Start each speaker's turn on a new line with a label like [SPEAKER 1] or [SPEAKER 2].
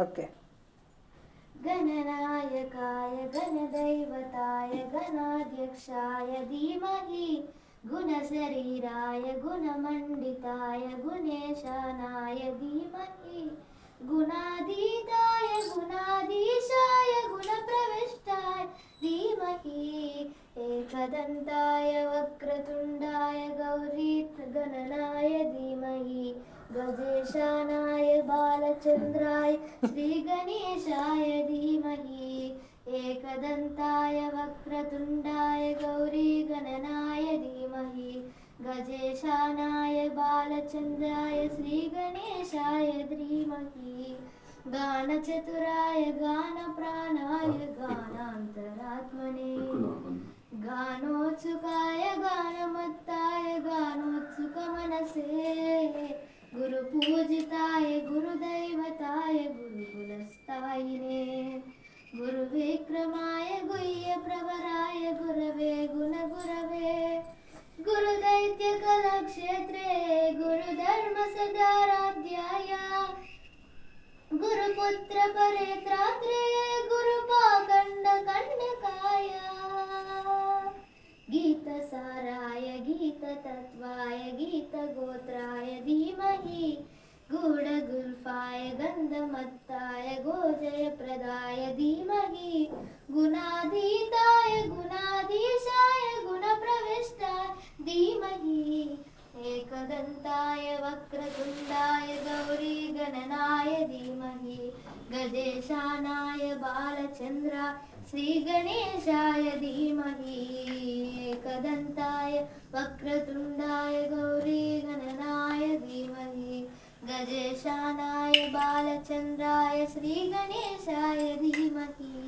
[SPEAKER 1] Okay.
[SPEAKER 2] गणनायकाय गणदैवताय गणाध्यक्षाय धीमहि गुणशरीराय गुणमण्डिताय गुणेशानाय धीमहि गुणाधीताय गुणाधीशाय गुणप्रविष्टाय धीमहि एकदन्ताय वक्रतुण्डाय गौरीगणनाय धीमहि गजेशानाय बालचन्द्राय श्रीगणेशाय धीमहि एकदन्ताय वक्रतुण्डाय गौरीगणनाय धीमहि गजेशानाय बालचन्द्राय श्रीगणेशाय धीमहि गानचतुराय गानप्राणाय गानान्तरात्मने गानोत्सुकाय गानमत्ताय गानोत्सुकमनसे गुरुपूजिताय गुरुदैवताय गुरुकुलस्थायिने गुरुविक्रमाय गुह्यप्रवराय गुरवे गुणगुरवे गुरुदैत्यकलाक्षेत्रे गुरुधर्मसदाराध्याय गुरुपुत्र परेत्रात्रे गुरुपाखण्डकण्डकाय गीतसाराय गीततत्त्वाय गीतगोत्राय धीमहि गूढगुल्फाय गन्धमत्ताय गोजयप्रदाय धीमहि गुणाधीताय गुणाधीशाय गुणप्रविष्टाय धीमहि एकदन्ताय वक्रतुण्डाय गौरीगणनाय धीमहि गजेशानाय बालचन्द्राय श्रीगणेशाय धीमहि एकदन्ताय वक्रतुण्डाय गौरीगणनाय धीमहि गजेशानाय बालचन्द्राय श्रीगणेशाय धीमहि